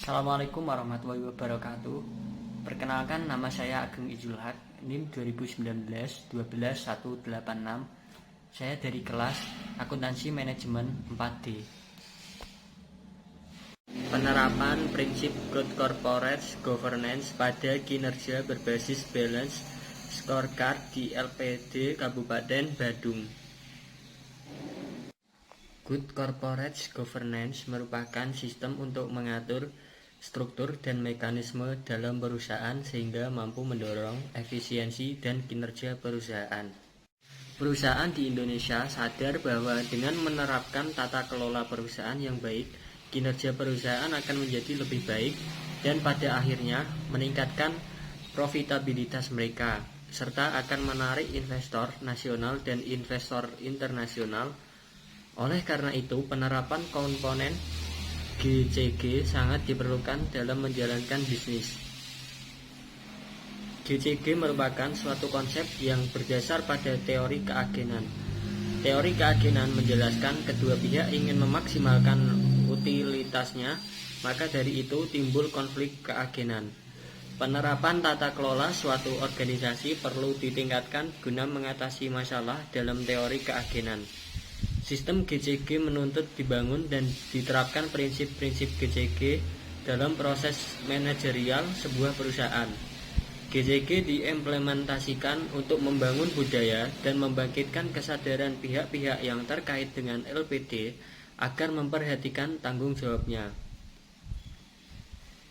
Assalamualaikum warahmatullahi wabarakatuh. Perkenalkan, nama saya Ageng Ijulhak, NIM 2019-12186. Saya dari kelas Akuntansi Manajemen 4D. Penerapan prinsip Good Corporate Governance pada kinerja berbasis balance scorecard di LPD Kabupaten Badung. Good Corporate Governance merupakan sistem untuk mengatur struktur dan mekanisme dalam perusahaan sehingga mampu mendorong efisiensi dan kinerja perusahaan. Perusahaan di Indonesia sadar bahwa dengan menerapkan tata kelola perusahaan yang baik, kinerja perusahaan akan menjadi lebih baik dan pada akhirnya meningkatkan profitabilitas mereka, serta akan menarik investor nasional dan investor internasional. Oleh karena itu, penerapan komponen GCG sangat diperlukan dalam menjalankan bisnis. GCG merupakan suatu konsep yang berdasar pada teori keagenan. Teori keagenan menjelaskan kedua pihak ingin memaksimalkan utilitasnya, maka dari itu timbul konflik keagenan. Penerapan tata kelola suatu organisasi perlu ditingkatkan guna mengatasi masalah dalam teori keagenan. Sistem GCG menuntut dibangun dan diterapkan prinsip-prinsip GCG dalam proses manajerial sebuah perusahaan. GCG diimplementasikan untuk membangun budaya dan membangkitkan kesadaran pihak-pihak yang terkait dengan LPD agar memperhatikan tanggung jawabnya.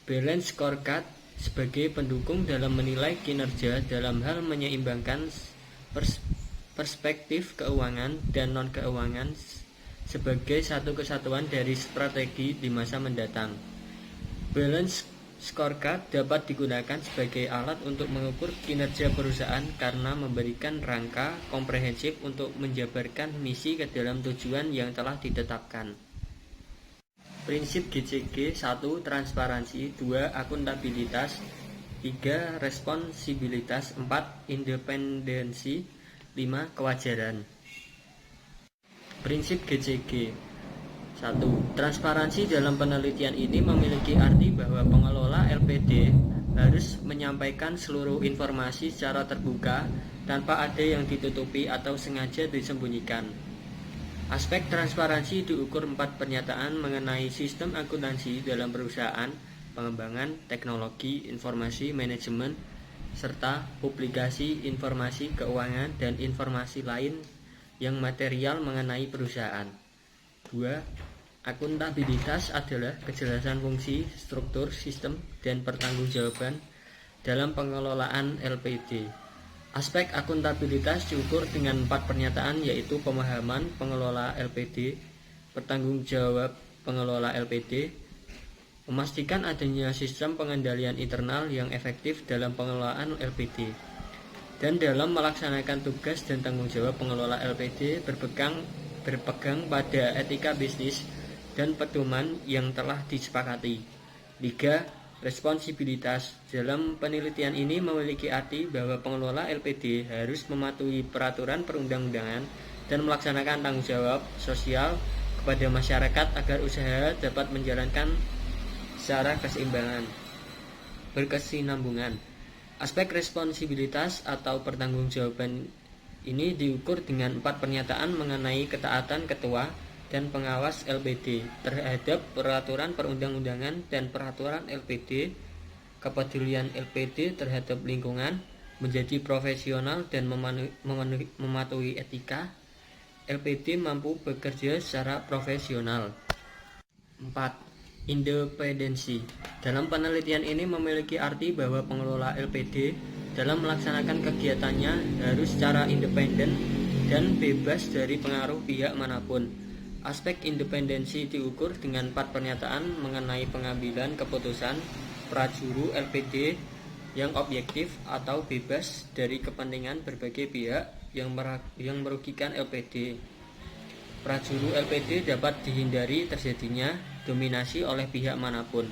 Balance scorecard sebagai pendukung dalam menilai kinerja dalam hal menyeimbangkan perspektif keuangan dan non-keuangan sebagai satu kesatuan dari strategi di masa mendatang. Balance scorecard dapat digunakan sebagai alat untuk mengukur kinerja perusahaan karena memberikan rangka komprehensif untuk menjabarkan misi ke dalam tujuan yang telah ditetapkan. Prinsip GCG: 1. Transparansi, 2. Akuntabilitas, 3. Responsibilitas, 4. Independensi, 5. Kewajaran. Prinsip GCG. 1. Transparansi dalam penelitian ini memiliki arti bahwa pengelola LPD harus menyampaikan seluruh informasi secara terbuka tanpa ada yang ditutupi atau sengaja disembunyikan. Aspek transparansi diukur 4 pernyataan mengenai sistem akuntansi dalam perusahaan, pengembangan teknologi informasi manajemen, serta publikasi informasi keuangan dan informasi lain yang material mengenai perusahaan. 2. Akuntabilitas adalah kejelasan fungsi, struktur, sistem, dan pertanggungjawaban dalam pengelolaan LPD. Aspek akuntabilitas diukur dengan 4 pernyataan, yaitu pemahaman pengelola LPD, pertanggungjawab pengelola LPD, memastikan adanya sistem pengendalian internal yang efektif dalam pengelolaan LPD, dan dalam melaksanakan tugas dan tanggung jawab pengelola LPD berpegang pada etika bisnis dan pedoman yang telah disepakati. 3. Responsibilitas. Dalam penelitian ini memiliki arti bahwa pengelola LPD harus mematuhi peraturan perundang-undangan dan melaksanakan tanggung jawab sosial kepada masyarakat agar usaha dapat menjalankan secara berkesinambungan. Aspek responsibilitas atau pertanggungjawaban ini diukur dengan 4 pernyataan mengenai ketaatan ketua dan pengawas LPD terhadap peraturan perundang-undangan dan peraturan LPD, kepedulian LPD terhadap lingkungan, menjadi profesional dan mematuhi etika, LPD mampu bekerja secara profesional. 4. Independensi. Dalam penelitian ini memiliki arti bahwa pengelola LPD dalam melaksanakan kegiatannya harus secara independen dan bebas dari pengaruh pihak manapun. Aspek independensi diukur dengan 4 pernyataan mengenai pengambilan keputusan prajuru LPD yang objektif atau bebas dari kepentingan berbagai pihak yang merugikan LPD. Prajuru LPD dapat dihindari terjadinya dominasi oleh pihak manapun,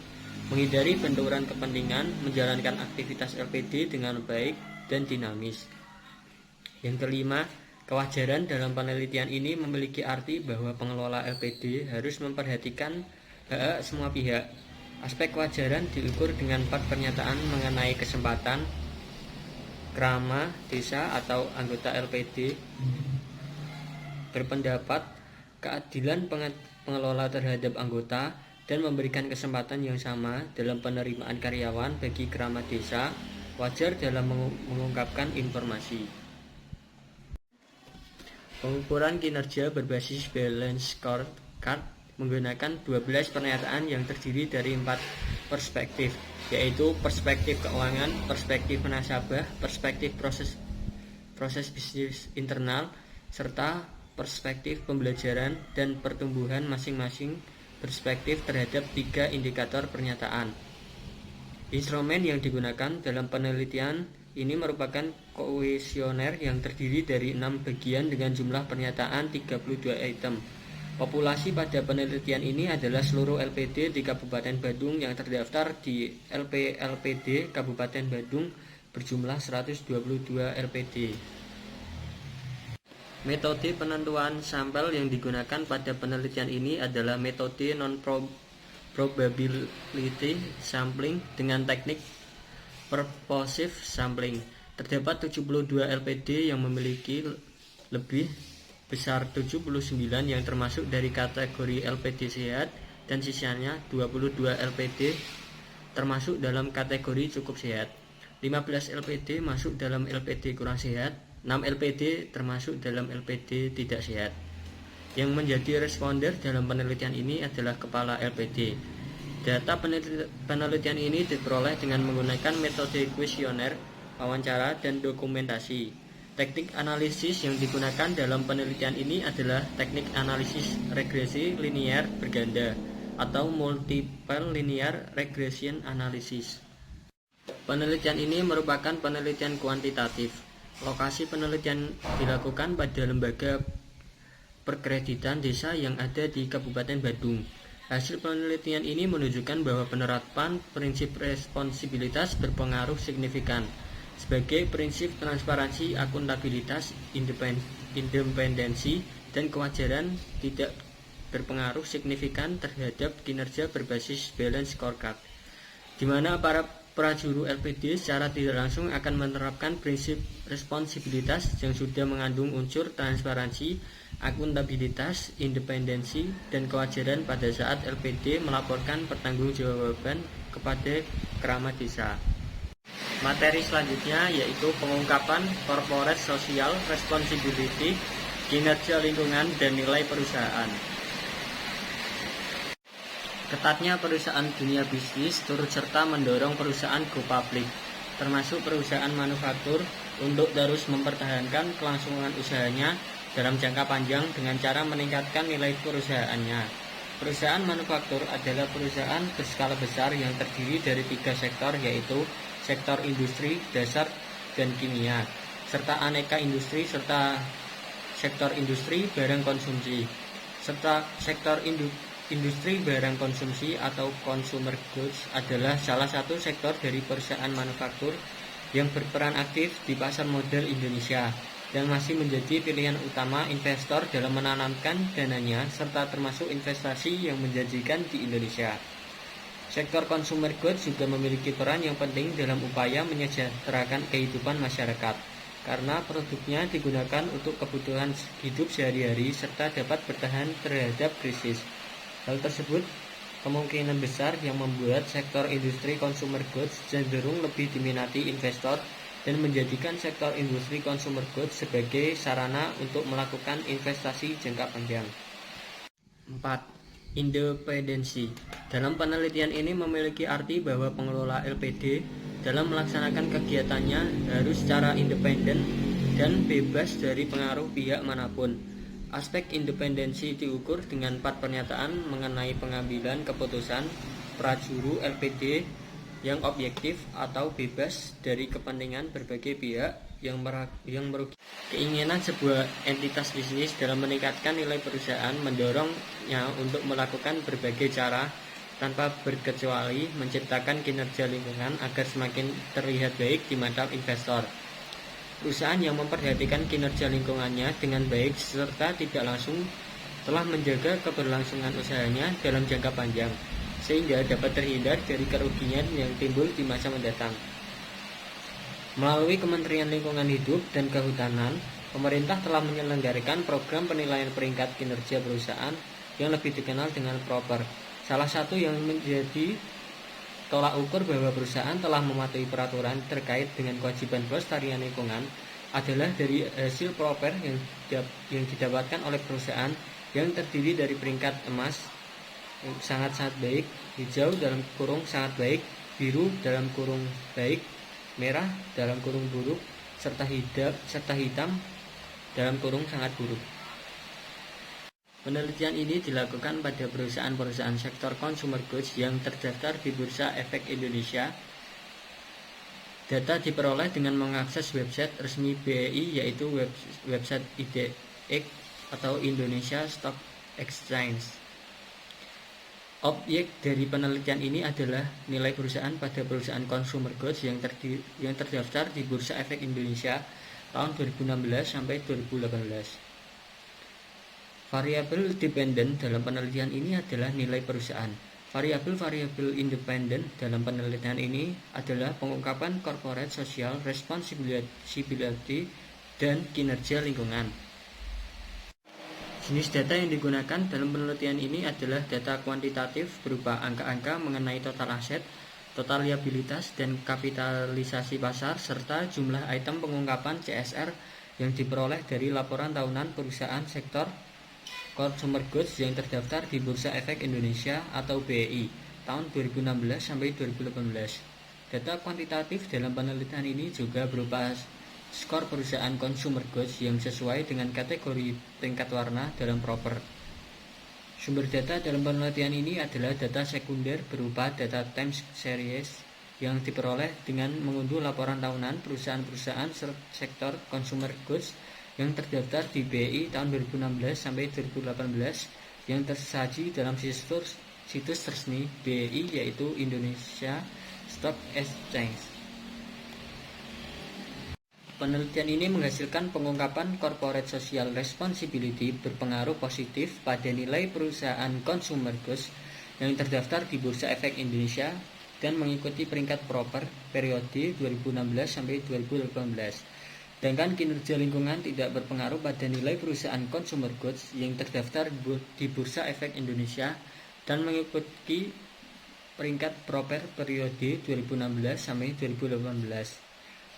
menghindari benturan kepentingan, menjalankan aktivitas LPD dengan baik dan dinamis. Yang kelima, kewajaran. Dalam penelitian ini memiliki arti bahwa pengelola LPD harus memperhatikan hak semua pihak, Aspek kewajaran diukur dengan 4 pernyataan mengenai kesempatan krama desa atau anggota LPD berpendapat, keadilan pengelola terhadap anggota, dan memberikan kesempatan yang sama dalam penerimaan karyawan bagi krama desa, wajar dalam mengungkapkan informasi. Pengukuran kinerja berbasis balance scorecard menggunakan 12 pernyataan yang terdiri dari 4 perspektif, yaitu perspektif keuangan, perspektif nasabah, perspektif proses bisnis internal, serta perspektif pembelajaran dan pertumbuhan masing-masing perspektif terhadap 3 indikator pernyataan. Instrumen yang digunakan dalam penelitian ini merupakan kuesioner yang terdiri dari 6 bagian dengan jumlah pernyataan 32 item. Populasi pada penelitian ini adalah seluruh LPD di Kabupaten Badung yang terdaftar di LPD Kabupaten Badung berjumlah 122 LPD. Metode penentuan sampel yang digunakan pada penelitian ini adalah metode non-probability sampling dengan teknik purposive sampling. Terdapat 72 LPD yang memiliki lebih besar 79 yang termasuk dari kategori LPD sehat, dan sisanya 22 LPD termasuk dalam kategori cukup sehat. 15 LPD masuk dalam LPD kurang sehat, 6 LPD termasuk dalam LPD tidak sehat. Yang menjadi responder dalam penelitian ini adalah kepala LPD. Data penelitian ini diperoleh dengan menggunakan metode kuesioner, wawancara, dan dokumentasi. Teknik analisis yang digunakan dalam penelitian ini adalah teknik analisis regresi linear berganda atau multiple linear regression analysis. Penelitian ini merupakan penelitian kuantitatif. Lokasi penelitian dilakukan pada lembaga perkreditan desa yang ada di Kabupaten Badung. Hasil penelitian ini menunjukkan bahwa penerapan prinsip responsibilitas berpengaruh signifikan. Sebagai prinsip transparansi, akuntabilitas, independensi, dan kewajaran tidak berpengaruh signifikan terhadap kinerja berbasis balance scorecard, di mana para prajuru LPD secara tidak langsung akan menerapkan prinsip responsibilitas yang sudah mengandung unsur transparansi, akuntabilitas, independensi, dan kewajaran pada saat LPD melaporkan pertanggungjawaban kepada krama desa. Materi selanjutnya yaitu pengungkapan corporate social responsibility, kinerja lingkungan, dan nilai perusahaan. Ketatnya perusahaan dunia bisnis turut serta mendorong perusahaan go public, termasuk perusahaan manufaktur, untuk terus mempertahankan kelangsungan usahanya dalam jangka panjang dengan cara meningkatkan nilai perusahaannya. Perusahaan manufaktur adalah perusahaan berskala besar yang terdiri dari 3 sektor, yaitu sektor industri, dasar, dan kimia, serta aneka industri, serta sektor industri barang konsumsi, serta sektor industri barang konsumsi atau consumer goods adalah salah satu sektor dari perusahaan manufaktur yang berperan aktif di pasar modal Indonesia dan masih menjadi pilihan utama investor dalam menanamkan dananya, serta termasuk investasi yang menjanjikan di Indonesia. Sektor consumer goods juga memiliki peran yang penting dalam upaya menyejahterakan kehidupan masyarakat, karena produknya digunakan untuk kebutuhan hidup sehari-hari serta dapat bertahan terhadap krisis. Hal tersebut kemungkinan besar yang membuat sektor industri consumer goods cenderung lebih diminati investor dan menjadikan sektor industri consumer goods sebagai sarana untuk melakukan investasi jangka panjang. 4. Independensi. Dalam penelitian ini memiliki arti bahwa pengelola LPD dalam melaksanakan kegiatannya harus secara independen dan bebas dari pengaruh pihak manapun. Aspek independensi diukur dengan 4 pernyataan mengenai pengambilan keputusan prajuru LPD yang objektif atau bebas dari kepentingan berbagai pihak yang merugikan. Keinginan sebuah entitas bisnis dalam meningkatkan nilai perusahaan mendorongnya untuk melakukan berbagai cara tanpa berkecuali menciptakan kinerja lingkungan agar semakin terlihat baik di mata investor. Perusahaan yang memperhatikan kinerja lingkungannya dengan baik serta tidak langsung telah menjaga keberlangsungan usahanya dalam jangka panjang. sehingga dapat terhindar dari kerugian yang timbul di masa mendatang. Melalui Kementerian Lingkungan Hidup dan Kehutanan, pemerintah telah menyelenggarakan program penilaian peringkat kinerja perusahaan yang lebih dikenal dengan PROPER. Salah satu yang menjadi tolak ukur bahwa perusahaan telah mematuhi peraturan terkait dengan kewajiban pelestarian lingkungan adalah dari hasil PROPER yang didapatkan oleh perusahaan yang terdiri dari peringkat emas sangat-sangat baik, hijau dalam kurung sangat baik, biru dalam kurung baik, merah dalam kurung buruk, serta hitam dalam kurung sangat buruk. Penelitian ini dilakukan pada perusahaan-perusahaan sektor consumer goods yang terdaftar di Bursa Efek Indonesia. Data diperoleh dengan mengakses website resmi BEI, yaitu website IDX atau Indonesia Stock Exchange. Objek dari penelitian ini adalah nilai perusahaan pada perusahaan consumer goods yang terdaftar di Bursa Efek Indonesia tahun 2016 sampai 2018. Variabel dependen dalam penelitian ini adalah nilai perusahaan. Variabel-variabel independen dalam penelitian ini adalah pengungkapan corporate social responsibility dan kinerja lingkungan. Jenis data yang digunakan dalam penelitian ini adalah data kuantitatif berupa angka-angka mengenai total aset, total liabilitas, dan kapitalisasi pasar, serta jumlah item pengungkapan CSR yang diperoleh dari laporan tahunan perusahaan sektor consumer goods yang terdaftar di Bursa Efek Indonesia atau BEI tahun 2016 sampai 2018. Data kuantitatif dalam penelitian ini juga berupa skor perusahaan consumer goods yang sesuai dengan kategori peringkat warna dalam PROPER. Sumber data dalam penelitian ini adalah data sekunder berupa data time series yang diperoleh dengan mengunduh laporan tahunan perusahaan-perusahaan sektor consumer goods yang terdaftar di BEI tahun 2016 sampai 2018 yang tersaji dalam situs resmi BEI, yaitu Indonesia Stock Exchange. Penelitian ini menghasilkan pengungkapan corporate social responsibility berpengaruh positif pada nilai perusahaan consumer goods yang terdaftar di Bursa Efek Indonesia dan mengikuti peringkat PROPER periode 2016 sampai 2018. Sedangkan kinerja lingkungan tidak berpengaruh pada nilai perusahaan consumer goods yang terdaftar di Bursa Efek Indonesia dan mengikuti peringkat PROPER periode 2016 sampai 2018.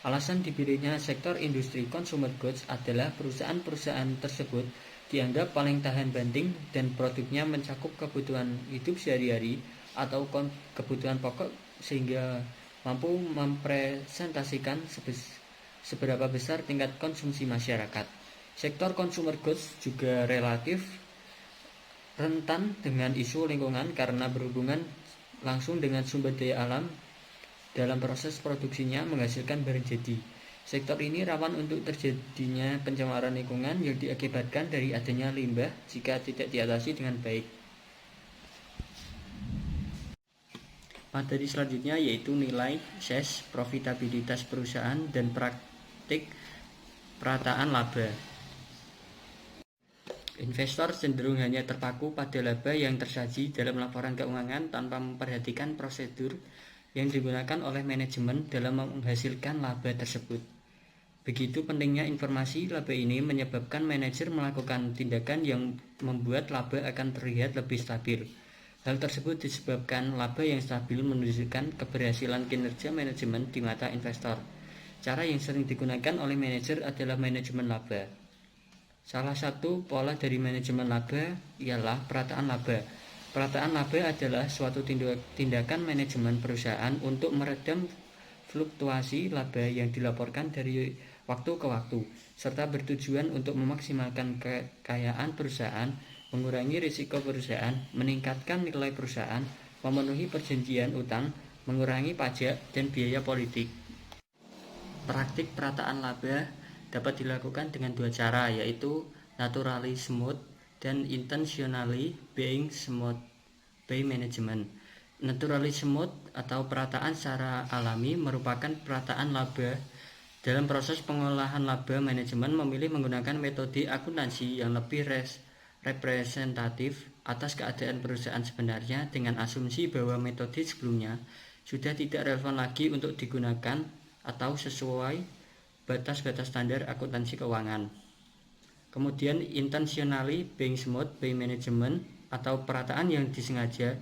Alasan dipilihnya sektor industri consumer goods adalah perusahaan-perusahaan tersebut dianggap paling tahan banting dan produknya mencakup kebutuhan hidup sehari-hari atau kebutuhan pokok sehingga mampu mempresentasikan seberapa besar tingkat konsumsi masyarakat. Sektor consumer goods juga relatif rentan dengan isu lingkungan karena berhubungan langsung dengan sumber daya alam dalam proses produksinya menghasilkan barang jadi. Sektor ini rawan untuk terjadinya pencemaran lingkungan yang diakibatkan dari adanya limbah jika tidak diatasi dengan baik. Materi selanjutnya yaitu nilai, SES, profitabilitas perusahaan, dan praktik perataan laba. Investor cenderung hanya terpaku pada laba yang tersaji dalam laporan keuangan tanpa memperhatikan prosedur yang digunakan oleh manajemen dalam menghasilkan laba tersebut. Begitu pentingnya informasi laba ini menyebabkan manajer melakukan tindakan yang membuat laba akan terlihat lebih stabil. Hal tersebut disebabkan laba yang stabil menunjukkan keberhasilan kinerja manajemen di mata investor. Cara yang sering digunakan oleh manajer adalah manajemen laba. Salah satu pola dari manajemen laba ialah perataan laba. Perataan laba adalah suatu tindakan manajemen perusahaan untuk meredam fluktuasi laba yang dilaporkan dari waktu ke waktu, serta bertujuan untuk memaksimalkan kekayaan perusahaan, mengurangi risiko perusahaan, meningkatkan nilai perusahaan, memenuhi perjanjian utang, mengurangi pajak, dan biaya politik. Praktik perataan laba dapat dilakukan dengan dua cara, yaitu naturally smooth dan intentionally being smooth by management. Naturally smooth atau perataan secara alami merupakan perataan laba. Dalam proses pengolahan laba, manajemen memilih menggunakan metode akuntansi yang lebih representatif atas keadaan perusahaan sebenarnya dengan asumsi bahwa metode sebelumnya sudah tidak relevan lagi untuk digunakan atau sesuai batas-batas standar akuntansi keuangan. Kemudian intentionally being smooth by management atau perataan yang disengaja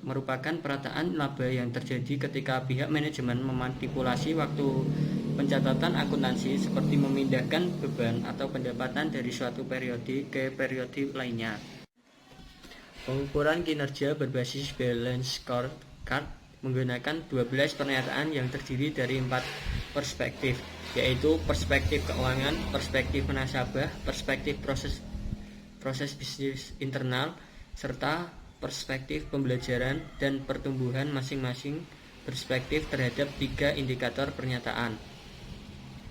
merupakan perataan laba yang terjadi ketika pihak manajemen memanipulasi waktu pencatatan akuntansi seperti memindahkan beban atau pendapatan dari suatu periode ke periode lainnya. Pengukuran kinerja berbasis balance scorecard menggunakan 12 pernyataan yang terdiri dari 4 perspektif, yaitu perspektif keuangan, perspektif nasabah, perspektif proses bisnis internal, serta perspektif pembelajaran dan pertumbuhan masing-masing perspektif terhadap 3 indikator pernyataan.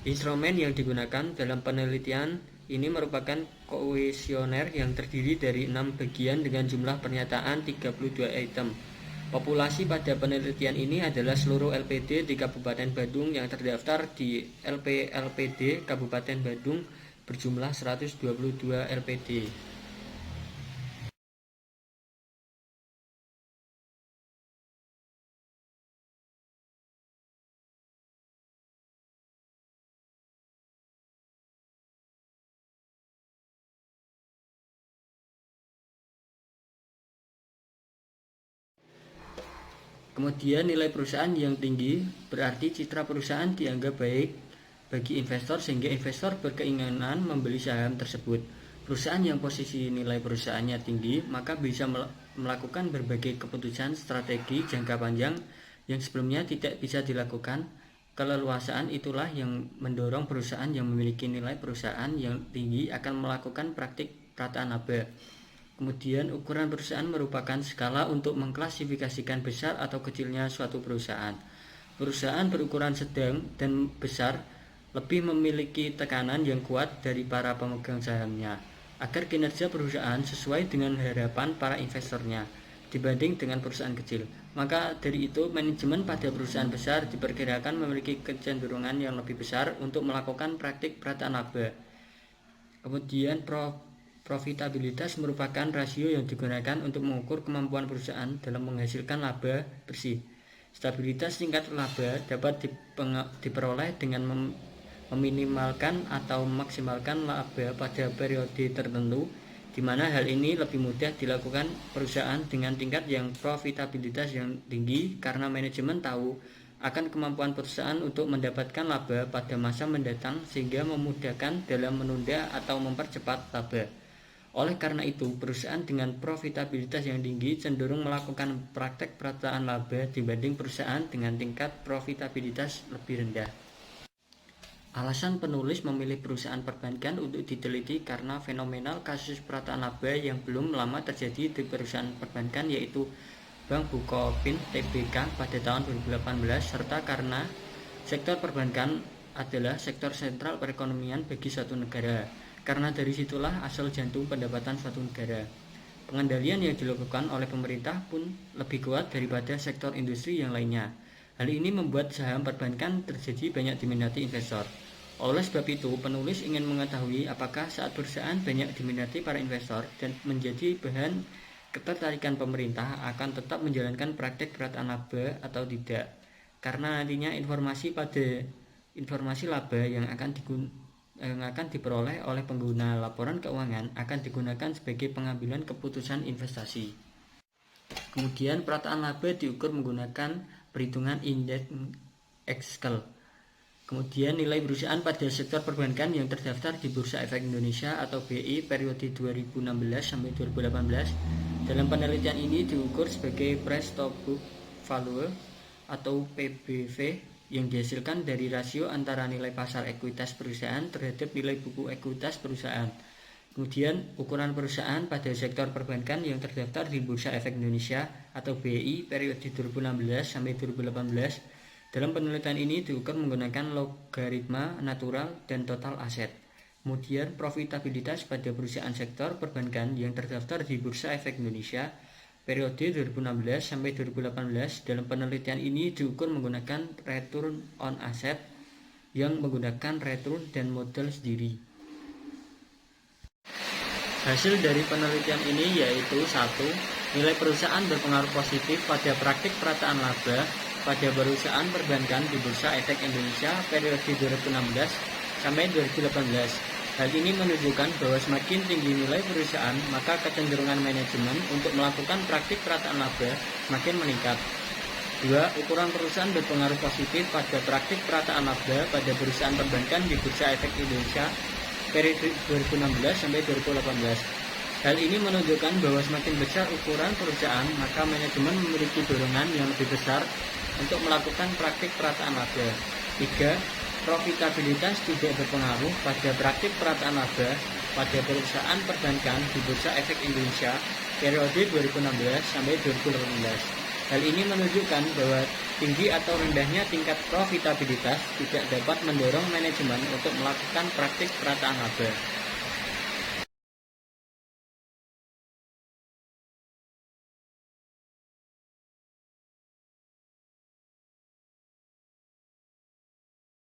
Instrumen yang digunakan dalam penelitian ini merupakan kuesioner yang terdiri dari 6 bagian dengan jumlah pernyataan 32 item. Populasi pada penelitian ini adalah seluruh LPD di Kabupaten Badung yang terdaftar di LPD Kabupaten Badung berjumlah 122 LPD. Kemudian nilai perusahaan yang tinggi berarti citra perusahaan dianggap baik bagi investor sehingga investor berkeinginan membeli saham tersebut. Perusahaan yang posisi nilai perusahaannya tinggi maka bisa melakukan berbagai keputusan strategi jangka panjang yang sebelumnya tidak bisa dilakukan. Keleluasaan itulah yang mendorong perusahaan yang memiliki nilai perusahaan yang tinggi akan melakukan praktik perataan laba. Kemudian ukuran perusahaan merupakan skala untuk mengklasifikasikan besar atau kecilnya suatu perusahaan. Perusahaan berukuran sedang dan besar lebih memiliki tekanan yang kuat dari para pemegang sahamnya agar kinerja perusahaan sesuai dengan harapan para investornya dibanding dengan perusahaan kecil. Maka dari itu manajemen pada perusahaan besar diperkirakan memiliki kecenderungan yang lebih besar untuk melakukan praktik perataan laba. Kemudian profitabilitas merupakan rasio yang digunakan untuk mengukur kemampuan perusahaan dalam menghasilkan laba bersih. Stabilitas tingkat laba dapat diperoleh dengan meminimalkan atau memaksimalkan laba pada periode tertentu, di mana hal ini lebih mudah dilakukan perusahaan dengan tingkat yang profitabilitas yang tinggi karena manajemen tahu akan kemampuan perusahaan untuk mendapatkan laba pada masa mendatang sehingga memudahkan dalam menunda atau mempercepat laba. Oleh karena itu, perusahaan dengan profitabilitas yang tinggi cenderung melakukan praktek perataan laba dibanding perusahaan dengan tingkat profitabilitas lebih rendah. Alasan penulis memilih perusahaan perbankan untuk diteliti karena fenomenal kasus perataan laba yang belum lama terjadi di perusahaan perbankan yaitu Bank Bukopin Tbk pada tahun 2018 serta karena sektor perbankan adalah sektor sentral perekonomian bagi suatu negara. Karena dari situlah asal jantung pendapatan suatu negara. Pengendalian yang dilakukan oleh pemerintah pun lebih kuat daripada sektor industri yang lainnya. Hal ini membuat saham perbankan terjadi banyak diminati investor. Oleh sebab itu, penulis ingin mengetahui apakah saat perusahaan banyak diminati para investor dan menjadi bahan ketertarikan pemerintah akan tetap menjalankan praktek perataan laba atau tidak. Karena nantinya informasi laba yang akan diperoleh oleh pengguna laporan keuangan akan digunakan sebagai pengambilan keputusan investasi. Kemudian perataan laba diukur menggunakan perhitungan indeks Excel. Kemudian nilai perusahaan pada sektor perbankan yang terdaftar di Bursa Efek Indonesia atau BI periode 2016 sampai 2018 dalam penelitian ini diukur sebagai price to book value atau PBV yang dihasilkan dari rasio antara nilai pasar ekuitas perusahaan terhadap nilai buku ekuitas perusahaan. Kemudian ukuran perusahaan pada sektor perbankan yang terdaftar di Bursa Efek Indonesia atau BI periode 2016 sampai 2018 dalam penelitian ini diukur menggunakan logaritma natural dan total aset. Kemudian profitabilitas pada perusahaan sektor perbankan yang terdaftar di Bursa Efek Indonesia periode 2016 sampai 2018 dalam penelitian ini diukur menggunakan return on asset yang menggunakan return dan modal sendiri. Hasil dari penelitian ini yaitu 1. Nilai perusahaan berpengaruh positif pada praktik perataan laba pada perusahaan perbankan di Bursa Efek Indonesia periode 2016 sampai 2018. Hal ini menunjukkan bahwa semakin tinggi nilai perusahaan, maka kecenderungan manajemen untuk melakukan praktik perataan laba semakin meningkat. 2. Ukuran perusahaan berpengaruh positif pada praktik perataan laba pada perusahaan perbankan di Bursa Efek Indonesia periode 2016 sampai 2018. Hal ini menunjukkan bahwa semakin besar ukuran perusahaan, maka manajemen memiliki dorongan yang lebih besar untuk melakukan praktik perataan laba. 3. Profitabilitas tidak berpengaruh pada praktik perataan laba pada perusahaan perbankan di Bursa Efek Indonesia periode 2016 sampai 2018. Hal ini menunjukkan bahwa tinggi atau rendahnya tingkat profitabilitas tidak dapat mendorong manajemen untuk melakukan praktik perataan laba.